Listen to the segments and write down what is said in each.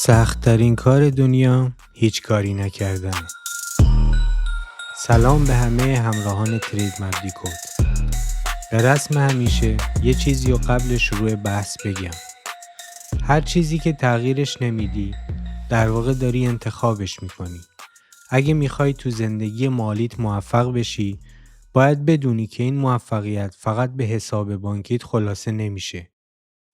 سخت‌ترین کار دنیا هیچ کاری نکردنه. سلام به همه همراهان ترید مبدی کد. به رسم همیشه یه چیزی رو قبل شروع بحث بگم. هر چیزی که تغییرش نمیدی در واقع داری انتخابش میکنی. اگه میخوای تو زندگی مالیت موفق بشی باید بدونی که این موفقیت فقط به حساب بانکیت خلاصه نمیشه.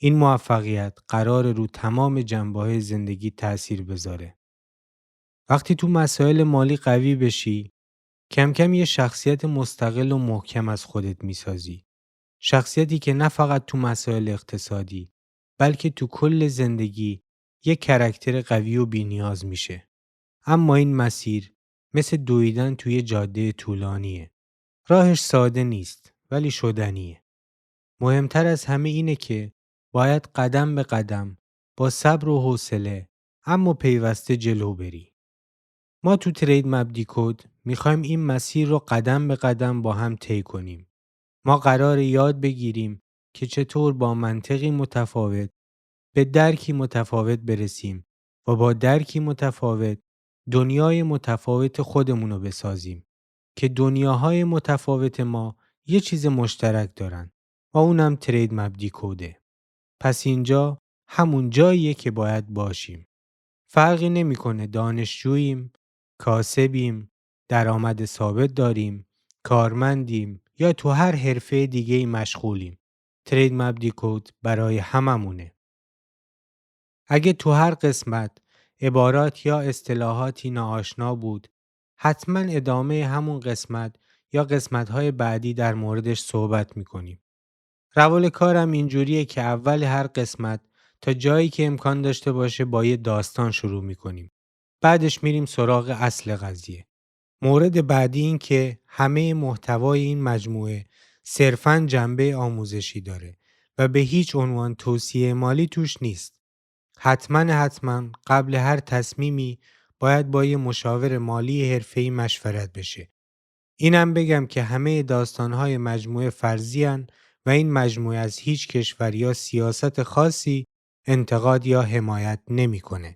این موفقیت قراره رو تمام جنبه‌های زندگی تأثیر بذاره. وقتی تو مسائل مالی قوی بشی، کم کم یه شخصیت مستقل و محکم از خودت میسازی. شخصیتی که نه فقط تو مسائل اقتصادی، بلکه تو کل زندگی یه کرکتر قوی و بی‌نیاز میشه. اما این مسیر مثل دویدن توی جاده طولانیه. راهش ساده نیست، ولی شدنیه. مهمتر از همه اینه که باید قدم به قدم با صبر و حوصله اما پیوسته جلو بری. ما تو ترید مبدی کد میخوایم این مسیر رو قدم به قدم با هم طی کنیم. ما قراره یاد بگیریم که چطور با منطقی متفاوت به درکی متفاوت برسیم و با درکی متفاوت دنیای متفاوت خودمون رو بسازیم که دنیاهای متفاوت ما یه چیز مشترک دارن و اونم ترید مبدی کده. پس اینجا همون جاییه که باید باشیم. فرقی نمیکنه دانشجوییم، کاسبیم، درآمد ثابت داریم، کارمندیم یا تو هر حرفه دیگه‌ای مشغولیم. ترید مبدی کد برای هممونه. اگه تو هر قسمت عبارات یا اصطلاحاتی ناآشنا بود، حتما ادامه همون قسمت یا قسمت‌های بعدی در موردش صحبت می‌کنیم. روال کارم اینجوریه که اول هر قسمت تا جایی که امکان داشته باشه با یه داستان شروع می‌کنیم. بعدش میریم سراغ اصل قضیه. مورد بعدی این که همه محتوای این مجموعه صرفاً جنبه آموزشی داره و به هیچ عنوان توصیه مالی توش نیست. حتما قبل هر تصمیمی باید با یه مشاور مالی حرفه‌ای مشورت بشه. اینم بگم که همه داستان‌های مجموعه فرضی هن و این مجموعه از هیچ کشور یا سیاست خاصی انتقاد یا حمایت نمی‌کنه.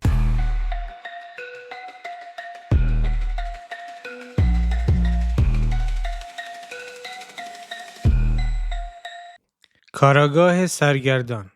کاراگاه سرگردان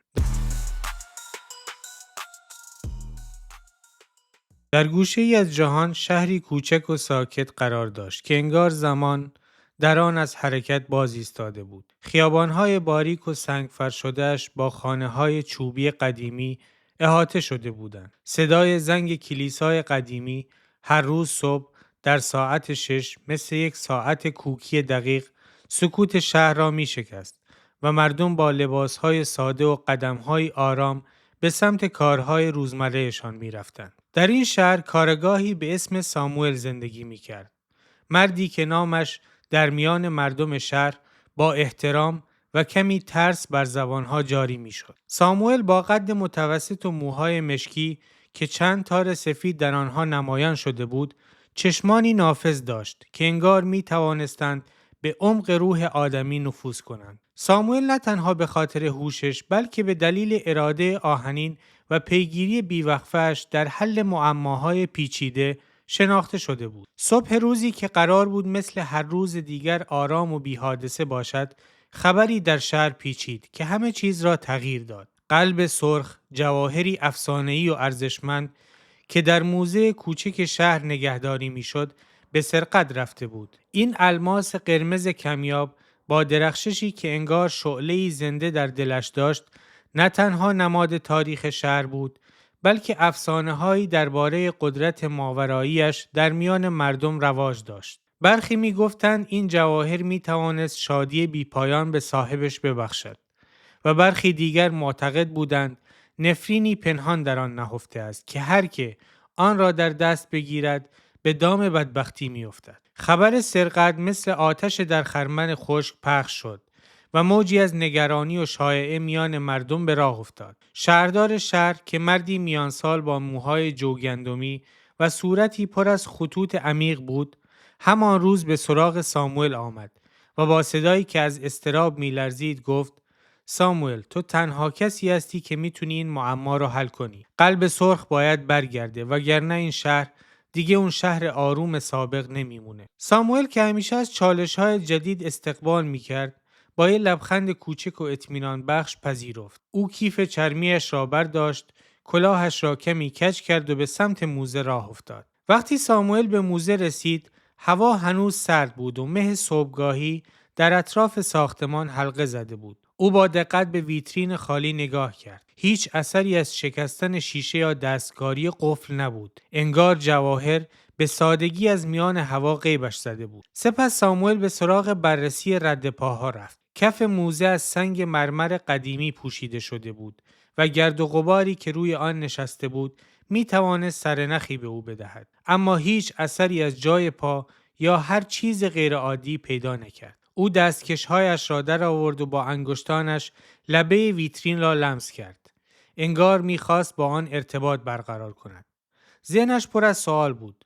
در گوشه‌ای از جهان شهری کوچک و ساکت قرار داشت که انگار زمان در آن از حرکت باز ایستاده بود. خیابان‌های باریک و سنگفر شده‌اش با خانه‌های چوبی قدیمی احاطه شده بودند. صدای زنگ کلیسای قدیمی هر روز صبح در ساعت 6 مثل یک ساعت کوکی دقیق سکوت شهر را می‌شکست و مردم با لباس‌های ساده و قدم‌های آرام به سمت کارهای روزمرهشان می‌رفتند. در این شهر کارگاهی به اسم ساموئل زندگی می‌کرد. مردی که نامش در میان مردم شهر با احترام و کمی ترس بر زبانها جاری می‌شد. ساموئل با قد متوسط و موهای مشکی که چند تار سفید در آنها نمایان شده بود، چشمانی نافذ داشت که انگار می‌توانستند به عمق روح آدمی نفوذ کنند. ساموئل نه تنها به خاطر هوشش بلکه به دلیل اراده آهنین و پیگیری بیوقفه‌اش در حل معماهای پیچیده شناخته شده بود. صبح روزی که قرار بود مثل هر روز دیگر آرام و بی‌حادثه باشد، خبری در شهر پیچید که همه چیز را تغییر داد. قلب سرخ، جواهری افسانه‌ای و ارزشمند که در موزه کوچک شهر نگهداری میشد، به سرقت رفته بود. این الماس قرمز کمیاب با درخششی که انگار شعله‌ای زنده در دلش داشت، نه تنها نماد تاریخ شهر بود، بلکه افسانه‌هایی درباره قدرت ماورایی‌اش در میان مردم رواج داشت. برخی می‌گفتند این جواهر می‌توانست شادی بی‌پایان به صاحبش ببخشد و برخی دیگر معتقد بودند نفرینی پنهان در آن نهفته است که هر که آن را در دست بگیرد به دام بدبختی می‌افتد. خبر سرقت مثل آتش در خرمن خشک پخش شد و موجی از نگرانی و شایعه میان مردم به راه افتاد. شهردار شهر که مردی میان سال با موهای جوگندمی و صورتی پر از خطوط عمیق بود، همان روز به سراغ ساموئل آمد و با صدایی که از اضطراب میلرزید گفت: ساموئل، تو تنها کسی هستی که میتونی این معما رو حل کنی. قلب سرخ باید برگرده وگرنه این شهر دیگه اون شهر آروم سابق نمیمونه. ساموئل که همیشه از چالش‌های جدید استقبال میکرد، با یه لبخند کوچک و اطمینان بخش پذیرفت. او کیف چرمیش را برداشت، کلاهش را کمی کج کرد و به سمت موزه راه افتاد. وقتی ساموئل به موزه رسید، هوا هنوز سرد بود و مه صبحگاهی در اطراف ساختمان حلقه زده بود. او با دقت به ویترین خالی نگاه کرد. هیچ اثری از شکستن شیشه یا دستکاری قفل نبود. انگار جواهر به سادگی از میان هوا غیبش زده بود. سپس ساموئل به سراغ بررسی رد پاها رفت. کف موزه از سنگ مرمر قدیمی پوشیده شده بود و گرد و غباری که روی آن نشسته بود می توانست سرنخی به او بدهد. اما هیچ اثری از جای پا یا هر چیز غیرعادی پیدا نکرد. او دستکش‌هایش را در آورد و با انگشتانش لبه ویترین را لمس کرد. انگار می‌خواست با آن ارتباط برقرار کند. ذهنش پر از سوال بود.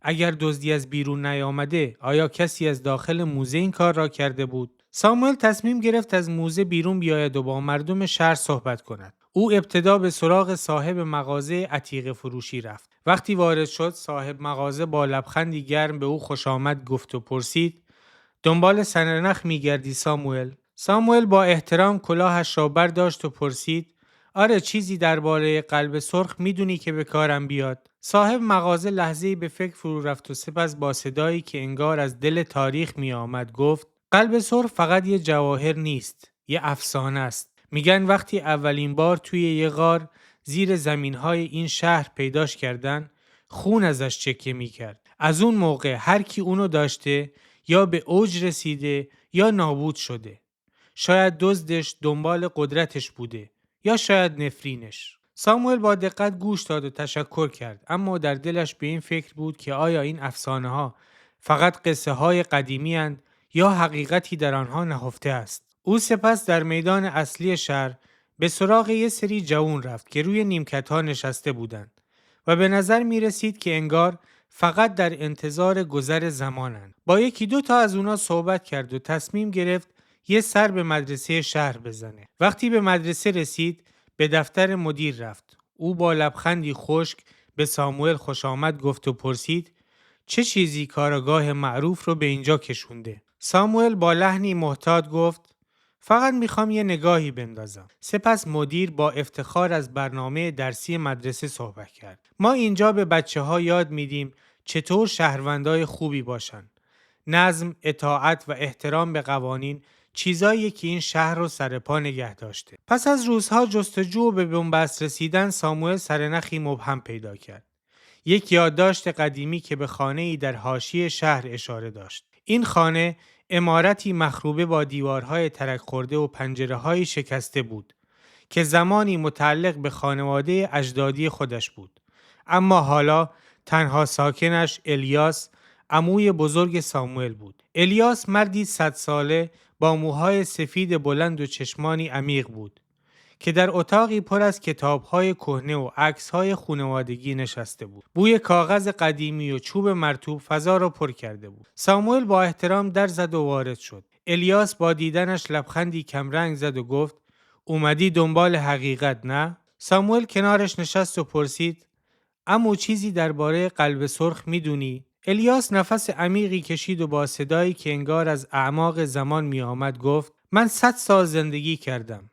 اگر دزدی از بیرون نیامده، آیا کسی از داخل موزه این کار را کرده بود؟ ساموئل تصمیم گرفت از موزه بیرون بیاید و با مردم شهر صحبت کند. او ابتدا به سراغ صاحب مغازه عتیقه فروشی رفت. وقتی وارد شد، صاحب مغازه با لبخندی گرم به او خوش آمد گفت و پرسید: دنبال سرنخ می‌گردی ساموئل؟ ساموئل با احترام کلاهش را برداشت و پرسید: آره، چیزی درباره قلب سرخ میدونی که به کارم بیاد؟ صاحب مغازه لحظه‌ای به فکر فرو رفت و سپس با صدایی که انگار از دل تاریخ میآمد گفت: قلب سرخ فقط یه جواهر نیست، یه افسانه است. میگن وقتی اولین بار توی یه غار زیر زمین‌های این شهر پیداش کردن، خون ازش چکه میکرد. از اون موقع هر کی اونو داشته یا به اوج رسیده یا نابود شده. شاید دزدش دنبال قدرتش بوده یا شاید نفرینش. ساموئل با دقت گوش داد و تشکر کرد، اما در دلش به این فکر بود که آیا این افسانه ها فقط قصه های قدیمی اند یا حقیقتی در آنها نهفته است. او سپس در میدان اصلی شهر به سراغ یه سری جوان رفت که روی نیمکت ها نشسته بودند و به نظر می رسید که انگار فقط در انتظار گذر زمانند. با یکی دو تا از اونا صحبت کرد و تصمیم گرفت یه سر به مدرسه شهر بزنه. وقتی به مدرسه رسید، به دفتر مدیر رفت. او با لبخندی خشک به ساموئل خوش آمد گفت و پرسید: چه چیزی کارگاه معروف رو به اینجا کشونده؟ ساموئل با لحنی محتاط گفت: فقط میخوام یه نگاهی بندازم. سپس مدیر با افتخار از برنامه درسی مدرسه صحبت کرد. ما اینجا به بچه‌ها یاد میدیم چطور شهروندای خوبی باشن. نظم، اطاعت و احترام به قوانین چیزایی که این شهر رو سر پا نگه داشته. پس از روزها جستجو و به بنبست رسیدن، ساموئل سرنخی مبهم پیدا کرد. یک یادداشت قدیمی که به خانه‌ای در حاشیه شهر اشاره داشت. این خانه عمارتی مخروبه با دیوارهای ترک خورده و پنجره‌های شکسته بود که زمانی متعلق به خانواده اجدادی خودش بود. اما حالا تنها ساکنش الیاس، عموی بزرگ ساموئل بود. الیاس مردی 100 ساله با موهای سفید بلند و چشمانی عمیق بود که در اتاقی پر از کتاب‌های کهنه و عکس‌های خانوادگی نشسته بود. بوی کاغذ قدیمی و چوب مرطوب فضا را پر کرده بود. ساموئل با احترام در زد و وارد شد. الیاس با دیدنش لبخندی کمرنگ زد و گفت: اومدی دنبال حقیقت، نه؟ ساموئل کنارش نشست و پرسید: عمو، چیزی درباره قلب سرخ میدونی؟ الیاس نفس عمیقی کشید و با صدایی که انگار از اعماق زمان میآمد گفت: من 100 سال زندگی کردم.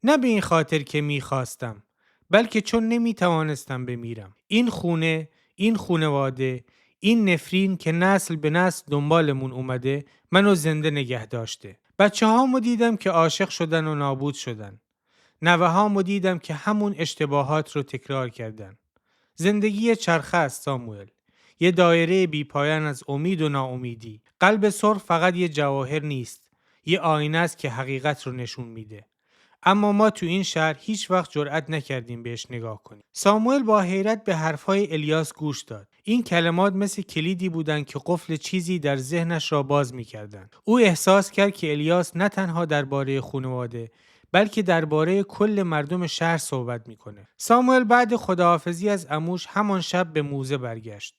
نه به این خاطر که میخواستم، بلکه چون نمیتوانستم بمیرم. این خونه، این خونواده، این نفرین که نسل به نسل دنبالمون اومده منو زنده نگه داشته. بچه هامو دیدم که عاشق شدن و نابود شدن. نوه هامو دیدم که همون اشتباهات رو تکرار کردن. زندگی چرخه است ساموئل. یه دایره بی پایان از امید و ناامیدی. قلب سرخ فقط یه جواهر نیست. یه آینه است که حقیقت رو نشون میده. اما ما تو این شهر هیچ وقت جرئت نکردیم بهش نگاه کنیم. ساموئل با حیرت به حرفهای الیاس گوش داد. این کلمات مثل کلیدی بودند که قفل چیزی در ذهنش را باز می‌کردند. او احساس کرد که الیاس نه تنها درباره خانواده، بلکه درباره کل مردم شهر صحبت می‌کنه. ساموئل بعد خداحافظی از عموش همان شب به موزه برگشت.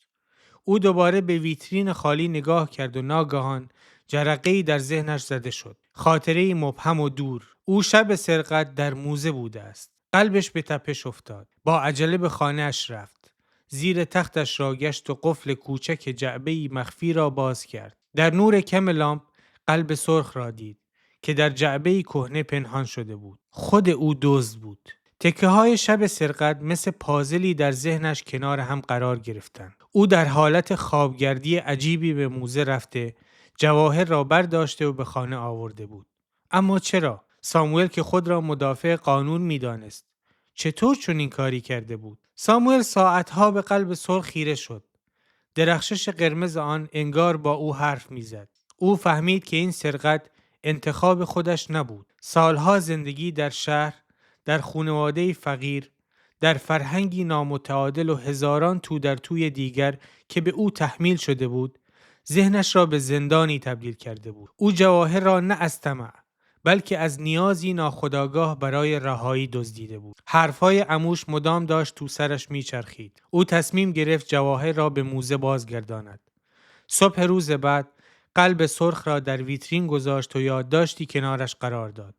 او دوباره به ویترین خالی نگاه کرد و ناگهان جرقه‌ای در ذهنش زده شد. خاطره‌ای مبهم و دور. او شب سرقت در موزه بوده است. قلبش به تپش افتاد. با عجله به خانه‌اش رفت. زیر تختش را گشت و قفل کوچک جعبه‌ای مخفی را باز کرد. در نور کم لامپ قلب سرخ را دید که در جعبه‌ای کهنه پنهان شده بود. خود او دزد بود. تکه های شب سرقت مثل پازلی در ذهنش کنار هم قرار گرفتند. او در حالت خوابگردی عجیبی به موزه رفته، جواهر را برداشته و به خانه آورده بود. اما چرا؟ ساموئل که خود را مدافع قانون می‌دانست، چطور چنین کاری کرده بود؟ ساموئل ساعتها به قلب سرخ خیره شد. درخشش قرمز آن انگار با او حرف می‌زد. او فهمید که این سرقت انتخاب خودش نبود. سالها زندگی در شهر، در خانواده فقیر، در فرهنگی نامتعادل و هزاران تو در توی دیگر که به او تحمیل شده بود، ذهنش را به زندانی تبدیل کرده بود. او جواهر را نه از طمع، بلکه از نیازی ناخودآگاه برای رهایی دزدیده بود. حرفهای عموش مدام داشت تو سرش میچرخید. او تصمیم گرفت جواهر را به موزه بازگرداند. صبح روز بعد قلب سرخ را در ویترین گذاشت و یادداشتی کنارش قرار داد.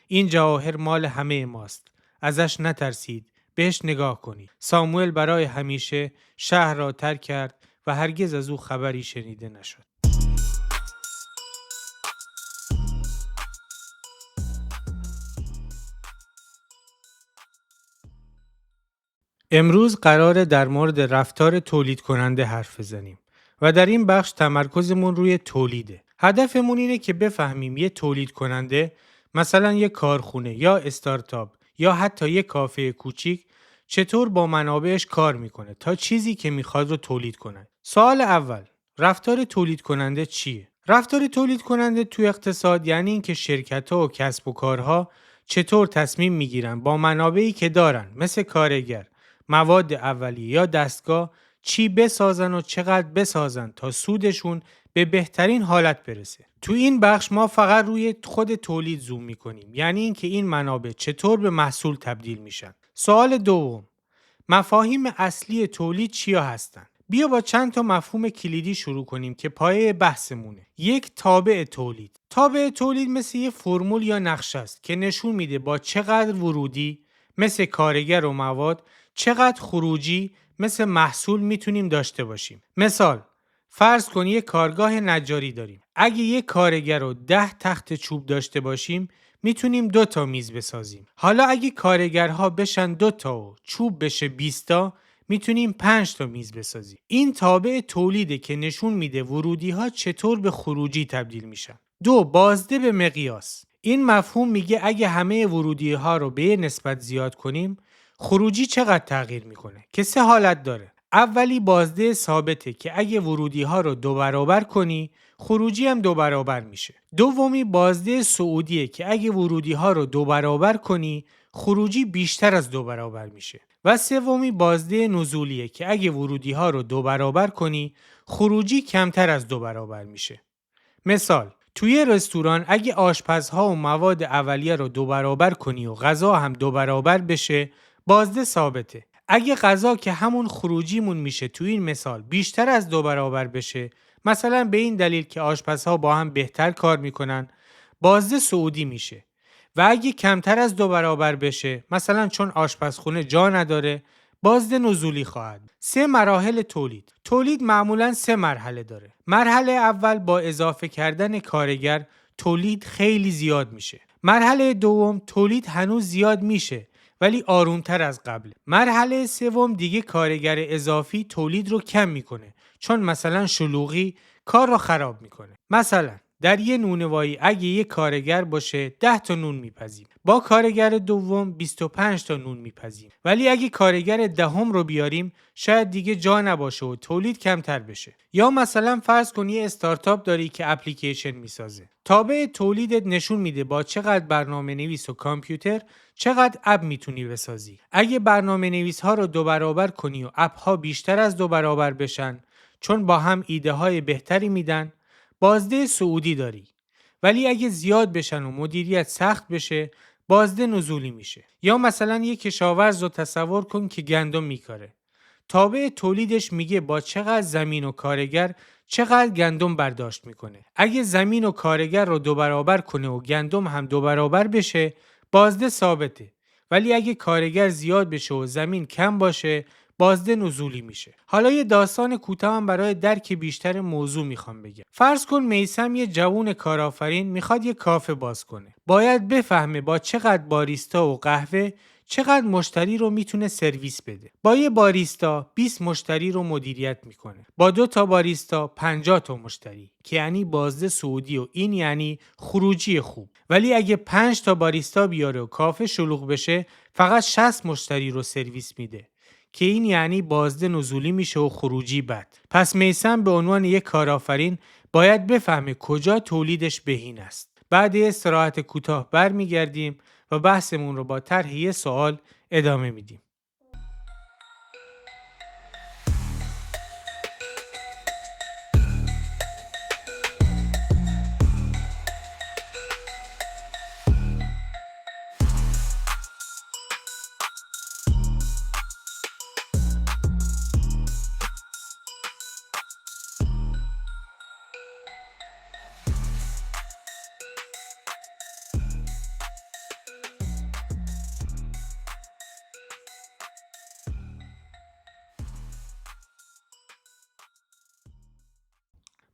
این جواهر مال همه ماست. ازش نترسید. بهش نگاه کنید. ساموئل برای همیشه شهر را ترک کرد و هرگز از او خبری شنیده نشد. امروز قراره در مورد رفتار تولید کننده حرف بزنیم و در این بخش تمرکزمون روی تولیده. هدفمون اینه که بفهمیم یه تولید کننده، مثلا یه کارخونه یا استارتاپ یا حتی یه کافه کوچیک، چطور با منابعش کار میکنه تا چیزی که میخواد رو تولید کنه. سوال اول، رفتار تولید کننده چیه؟ رفتار تولید کننده تو اقتصاد یعنی اینکه شرکت‌ها و کسب و کارها چطور تصمیم میگیرن با منابعی که دارن، مثل کارگر، مواد اولیه یا دستگاه، چی بسازن و چقدر بسازن تا سودشون به بهترین حالت برسه. تو این بخش ما فقط روی خود تولید زوم میکنیم، یعنی اینکه این منابع چطور به محصول تبدیل میشن. سوال دوم، مفاهیم اصلی تولید چیا هستن؟ بیا با چند تا مفهوم کلیدی شروع کنیم که پایه بحثمونه. یک، تابع تولید. تابع تولید مثل یه فرمول یا نقشه است که نشون میده با چقدر ورودی مثل کارگر و مواد، چقدر خروجی مثل محصول میتونیم داشته باشیم. مثال، فرض کن یک کارگاه نجاری داریم. اگه یک کارگر رو 10 تخت چوب داشته باشیم، میتونیم 2 تا میز بسازیم. حالا اگه کارگرها بشن 2 تا و چوب بشه 20 تا، میتونیم 5 تا میز بسازیم. این تابع تولیده که نشون میده ورودی ها چطور به خروجی تبدیل میشن. دو، بازده به مقیاس. این مفهوم میگه اگه همه ورودی ها رو به نسبت زیاد کنیم، خروجی چقدر تغییر میکنه که 3 حالت داره. اولی بازده ثابته که اگه ورودی ها رو 2 برابر کنی، خروجی هم 2 برابر میشه. دومی بازده صعودیه که اگه ورودی ها رو 2 برابر کنی، خروجی بیشتر از 2 برابر میشه. و سومی بازده نزولیه که اگه ورودی ها رو 2 برابر کنی، خروجی کمتر از 2 برابر میشه. مثال، توی رستوران اگه آشپزها و مواد اولیه رو 2 برابر کنی و غذا هم 2 برابر بشه، بازده ثابته. اگه غذا که همون خروجیمون میشه توی این مثال بیشتر از 2 برابر بشه، مثلا به این دلیل که آشپزها با هم بهتر کار میکنن، بازده صعودی میشه. و اگه کمتر از 2 برابر بشه، مثلا چون آشپزخونه جا نداره، بازده نزولی خواهد. 3 مراحل تولید. تولید معمولاً 3 مرحله داره. مرحله اول با اضافه کردن کارگر تولید خیلی زیاد میشه. مرحله دوم تولید هنوز زیاد میشه ولی آرومتر از قبل. مرحله سوم دیگه کارگر اضافی تولید رو کم میکنه، چون مثلا شلوغی کار رو خراب میکنه. مثلا در یه نونوایی اگه یه کارگر باشه 10 تا نون میپزیم، با کارگر دوم 25 تا نون میپزیم. ولی اگه کارگر دهم رو بیاریم، شاید دیگه جا نباشه و تولید کمتر بشه. یا مثلا فرض کن یه استارتاپ داری که اپلیکیشن میسازه. تابع تولیدت نشون میده با چقدر برنامه نویس و کامپیوتر چقدر اپ میتونی بسازی. اگه برنامه نویس ها رو 2 برابر کنی و اپ ها بیشتر از 2 برابر بشن، چون با هم ایده های بهتری میدن، بازده صعودی داری. ولی اگه زیاد بشن و مدیریت سخت بشه، بازده نزولی میشه. یا مثلا یک کشاورز رو تصور کن که گندم میکاره. تابع تولیدش میگه با چقدر زمین و کارگر چقدر گندم برداشت میکنه. اگه زمین و کارگر رو 2 برابر کنه و گندم هم 2 برابر بشه، بازده ثابته. ولی اگه کارگر زیاد بشه و زمین کم باشه، بازده نزولی میشه. حالا یه داستان کوتاه هم برای درک بیشتر موضوع میخوام بگم. فرض کن میثم یه جوون کارآفرین میخواد یه کافه باز کنه. باید بفهمه با چقدر باریستا و قهوه چقدر مشتری رو میتونه سرویس بده. با یه باریستا 20 مشتری رو مدیریت میکنه. با 2 تا باریستا 50 تا مشتری، که یعنی بازده سعودی و این یعنی خروجی خوب. ولی اگه 5 تا باریستا بیاره و کافه شلوغ بشه، فقط 60 مشتری رو سرویس میده، که این یعنی بازده نزولی میشه و خروجی بد. پس میثم به عنوان یک کارآفرین باید بفهمه کجا تولیدش بهین است. بعد یه استراحت کوتاه برمیگردیم و بحثمون رو با طرح یه سوال ادامه میدیم.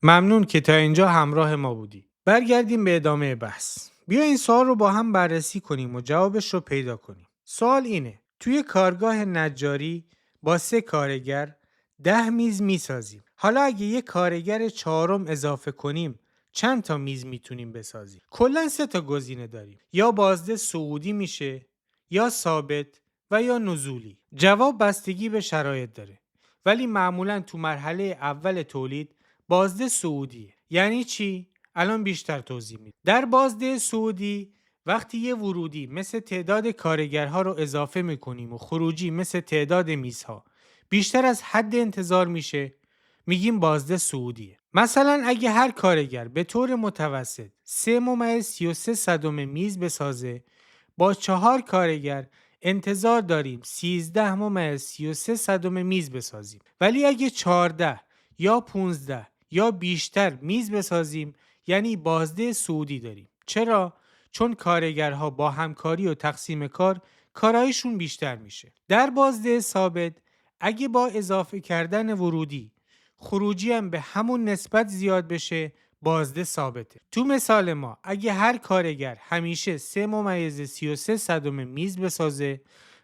ممنون که تا اینجا همراه ما بودی. برگردیم به ادامه بحث. بیا این سوال رو با هم بررسی کنیم و جوابش رو پیدا کنیم. سوال اینه: توی کارگاه نجاری با 3 کارگر 10 میز میسازیم. حالا اگه یه کارگر 4م اضافه کنیم، چند تا میز میتونیم بسازیم؟ کلاً 3 تا گزینه داریم. یا بازده صعودی میشه، یا ثابت و یا نزولی. جواب بستگی به شرایط داره. ولی معمولاً تو مرحله اول تولید بازده صعودیه. یعنی چی؟ الان بیشتر توضیح میدم. در بازده صعودی وقتی یه ورودی مثل تعداد کارگرها رو اضافه میکنیم و خروجی مثل تعداد میزها بیشتر از حد انتظار میشه، میگیم بازده صعودیه. مثلا اگه هر کارگر به طور متوسط 3.33 میز بسازه، با 4 کارگر انتظار داریم 13.33 میز بسازیم. ولی اگه 14 یا 15 یا بیشتر میز بسازیم، یعنی بازده صعودی داریم. چرا؟ چون کارگرها با همکاری و تقسیم کار کارایشون بیشتر میشه. در بازده ثابت اگه با اضافه کردن ورودی خروجی هم به همون نسبت زیاد بشه، بازده ثابته. تو مثال ما اگه هر کارگر همیشه 3.33 میز بسازه،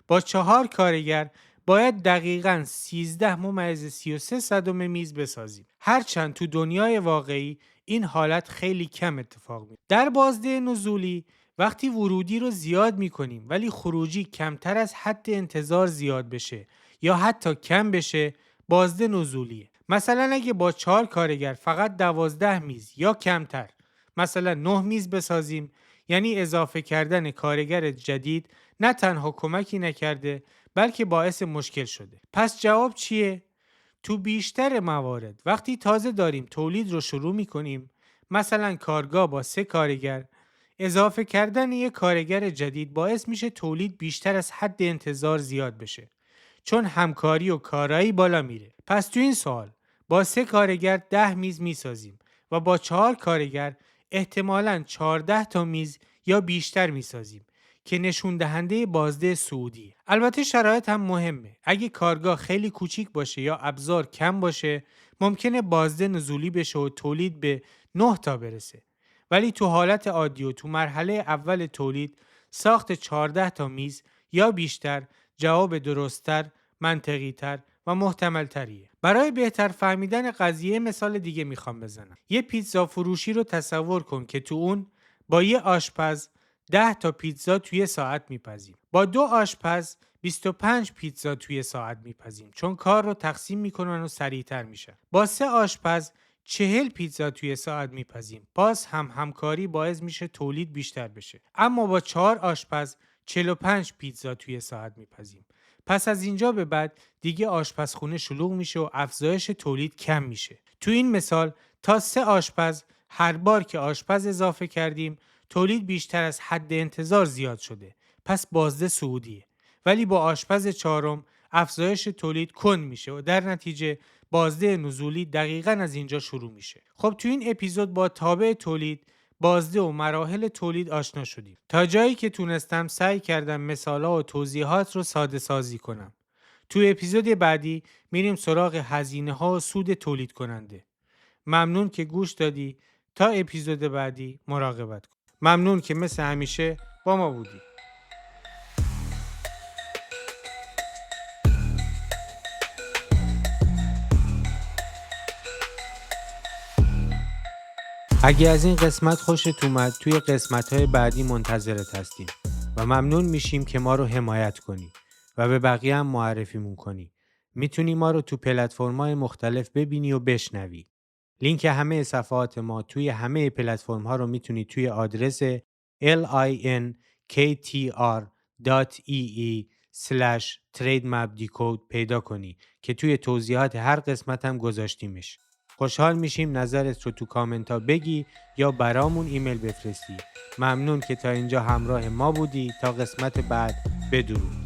با 4 کارگر باید دقیقاً 13.33 میز بسازیم. هرچند تو دنیای واقعی این حالت خیلی کم اتفاق میفته. در بازده نزولی وقتی ورودی رو زیاد میکنیم ولی خروجی کمتر از حد انتظار زیاد بشه یا حتی کم بشه، بازده نزولیه. مثلا اگه با 4 کارگر فقط 12 میز یا کمتر، مثلا 9 میز بسازیم، یعنی اضافه کردن کارگر جدید نه تنها کمکی نکرده بلکه باعث مشکل شده. پس جواب چیه؟ تو بیشتر موارد وقتی تازه داریم تولید رو شروع میکنیم، مثلا کارگاه با 3 کارگر، اضافه کردن یک کارگر جدید باعث میشه تولید بیشتر از حد انتظار زیاد بشه، چون همکاری و کارایی بالا میره. پس تو این سوال با 3 کارگر 10 میز میسازیم و با 4 کارگر احتمالاً 14 تا میز یا بیشتر میسازیم، که نشون دهنده بازده صعودی. البته شرایط هم مهمه. اگه کارگاه خیلی کوچیک باشه یا ابزار کم باشه، ممکنه بازده نزولی بشه و تولید به 9 تا برسه. ولی تو حالت عادی و تو مرحله اول تولید، ساخت 14 تا میز یا بیشتر جواب درست‌تر، منطقی‌تر و محتمل‌تریه. برای بهتر فهمیدن قضیه مثال دیگه میخوام بزنم. یه پیتزا فروشی رو تصور کن که تو اون با یه آشپز 10 تا پیتزا توی ساعت میپزیم. با 2 آشپز 25 پیتزا توی ساعت میپزیم، چون کار رو تقسیم میکنن و سریعتر میشه. با 3 آشپز 40 پیتزا توی ساعت میپزیم. باز هم همکاری باعث میشه تولید بیشتر بشه. اما با 4 آشپز 45 پیتزا توی ساعت میپزیم. پس از اینجا به بعد دیگه آشپزخونه شلوغ میشه و افزایش تولید کم میشه. تو این مثال تا 3 آشپز هر بار که آشپز اضافه کردیم، تولید بیشتر از حد انتظار زیاد شده. پس بازده صعودیه. ولی با آشپز 4م افزایش تولید کند میشه و در نتیجه بازده نزولی دقیقاً از اینجا شروع میشه. خب تو این اپیزود با تابع تولید، بازده و مراحل تولید آشنا شدیم. تا جایی که تونستم سعی کردم مثالا و توضیحات رو ساده سازی کنم. تو اپیزود بعدی میریم سراغ هزینه ها و سود تولید کننده. ممنون که گوش دادی. تا اپیزود بعدی مراقبت کن. ممنون که مثل همیشه با ما بودی. اگه از این قسمت خوشت اومد، توی قسمت‌های بعدی منتظرت هستیم و ممنون میشیم که ما رو حمایت کنی و به بقیه هم معرفیمون کنی. میتونی ما رو تو پلتفرم‌های مختلف ببینی و بشنوی. لینک همه صفحات ما توی همه پلتفرم‌ها رو میتونی توی آدرس linktr.ee/trademarkdecode پیدا کنی که توی توضیحات هر قسمت هم گذاشتیمش. خوشحال میشیم نظرت رو تو کامنت ها بگی یا برامون ایمیل بفرستی. ممنون که تا اینجا همراه ما بودی. تا قسمت بعد، بدرود.